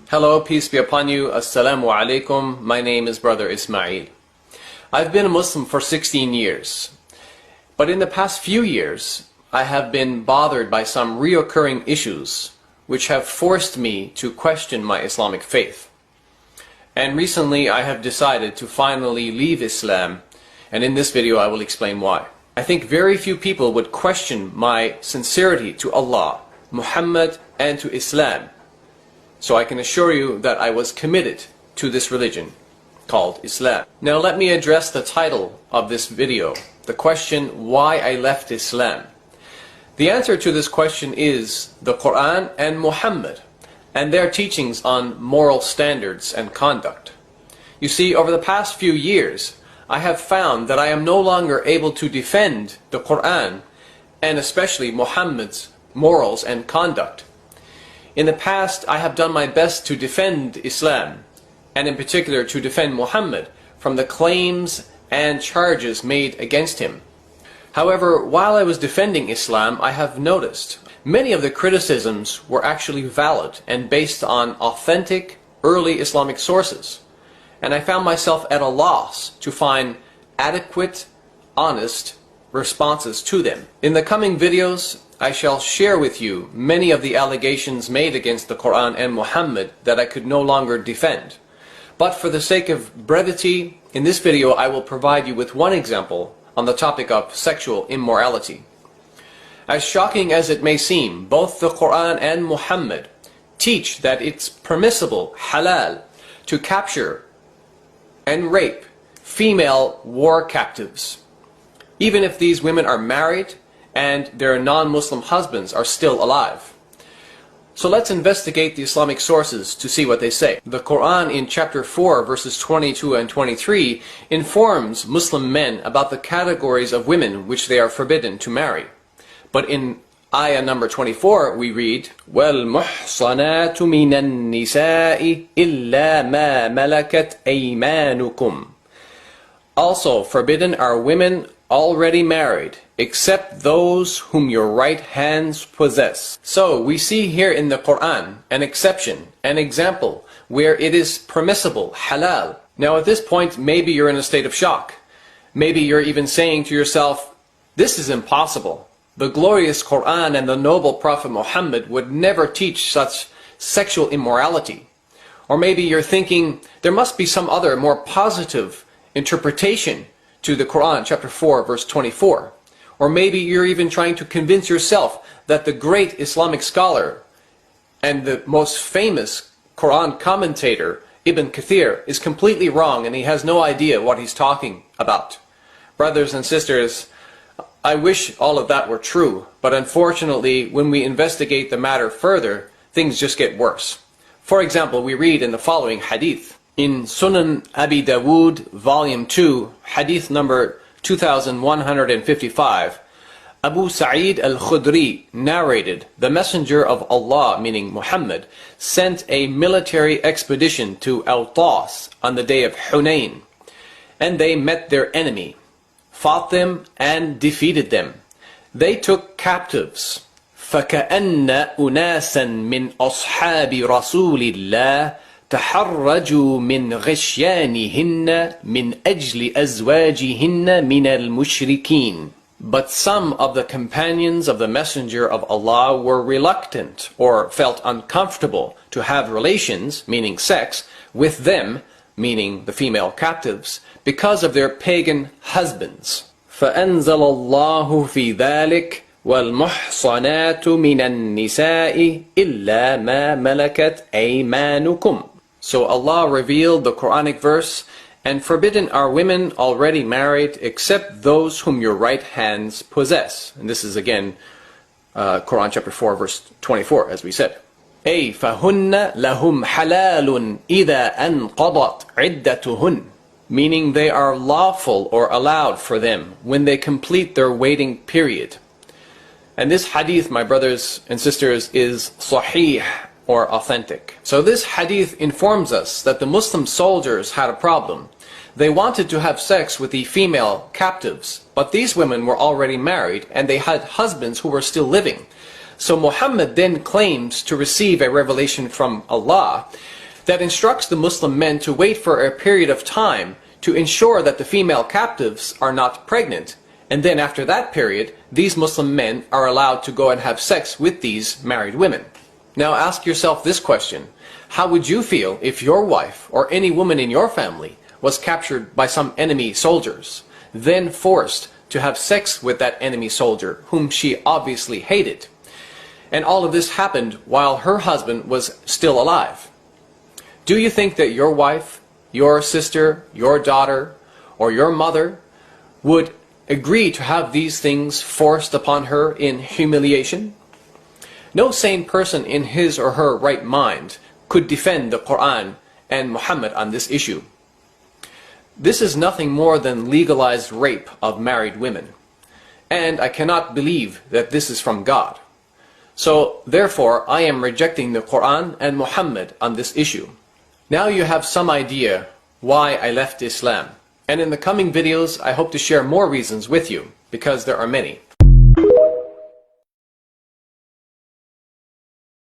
Hello, peace be upon you. Assalamu alaikum. My name is Brother Ismail. I've been a Muslim for 16 years. But in the past few years, I have been bothered by some reoccurring issues which have forced me to question my Islamic faith. And recently I have decided to finally leave Islam, and in this video I will explain why. I think very few people would question my sincerity to Allah, Muhammad, and to Islam. So I can assure you that I was committed to this religion called Islam. Now let me address the title of this video, the question why I left Islam. The answer to this question is the Quran and Muhammad and their teachings on moral standards and conduct. You see, over the past few years, I have found that I am no longer able to defend the Quran and especially Muhammad's morals and conduct. In the past, I have done my best to defend Islam, and in particular to defend Muhammad from the claims and charges made against him. However, while I was defending Islam, I have noticed many of the criticisms were actually valid and based on authentic early Islamic sources. And I found myself at a loss to find adequate, honest responses to them. In the coming videos, I shall share with you many of the allegations made against the Quran and Muhammad that I could no longer defend. But for the sake of brevity, in this video I will provide you with one example on the topic of sexual immorality. As shocking as it may seem, both the Quran and Muhammad teach that it's permissible, halal, to capture and rape female war captives, even if these women are married and their non-Muslim husbands are still alive. So let's investigate the Islamic sources to see what they say. The Quran in chapter 4 verses 22 and 23 informs Muslim men about the categories of women which they are forbidden to marry. But in ayah number 24 we read, وَالْمُحْصَنَاتُ مِنَ النِّسَاءِ إِلَّا مَا مَلَكَتْ أَيْمَانُكُمْ. Also forbidden are women already married, except those whom your right hands possess. So we see here in the Quran an exception, an example where it is permissible, halal. Now at this point maybe you're in a state of shock. Maybe you're even saying to yourself, this is impossible. The glorious Quran and the noble Prophet Muhammad would never teach such sexual immorality. Or maybe you're thinking there must be some other more positive interpretation to the Quran, chapter 4, verse 24. Or maybe you're even trying to convince yourself that the great Islamic scholar and the most famous Quran commentator, Ibn Kathir, is completely wrong and he has no idea what he's talking about. Brothers and sisters, I wish all of that were true, but unfortunately, when we investigate the matter further, things just get worse. For example, we read in the following hadith, in Sunan Abi Dawood, volume 2, hadith number 2155, Abu Sa'id al-Khudri narrated, the Messenger of Allah, meaning Muhammad, sent a military expedition to Awtas on the day of Hunayn, and they met their enemy, fought them, and defeated them. They took captives. فَكَأَنَّ أُنَاسًا مِنْ أَصْحَابِ رَسُولِ اللَّهِ تحرجوا من غشيانهن من أجل أزواجهن من المشركين. But some of the companions of the Messenger of Allah were reluctant or felt uncomfortable to have relations, meaning sex, with them, meaning the female captives, because of their pagan husbands. فأنزل الله في ذلك والمحصنات من النساء إلا ما ملكت أيمانكم. So Allah revealed the Quranic verse, and forbidden are women already married except those whom your right hands possess. And this is again Quran chapter 4 verse 24, as we said. أي فهن لهم حلال إذا أنقضت عدتهن. Meaning they are lawful or allowed for them when they complete their waiting period. And this hadith, my brothers and sisters, is sahih, or authentic. So this hadith informs us that the Muslim soldiers had a problem. They wanted to have sex with the female captives, but these women were already married and they had husbands who were still living. So Muhammad then claims to receive a revelation from Allah that instructs the Muslim men to wait for a period of time to ensure that the female captives are not pregnant, and then after that period, these Muslim men are allowed to go and have sex with these married women. Now ask yourself this question: how would you feel if your wife or any woman in your family was captured by some enemy soldiers, then forced to have sex with that enemy soldier whom she obviously hated? And all of this happened while her husband was still alive. Do you think that your wife, your sister, your daughter, or your mother would agree to have these things forced upon her in humiliation? No sane person in his or her right mind could defend the Quran and Muhammad on this issue. This is nothing more than legalized rape of married women. And I cannot believe that this is from God. So therefore, I am rejecting the Quran and Muhammad on this issue. Now you have some idea why I left Islam. And in the coming videos, I hope to share more reasons with you, because there are many.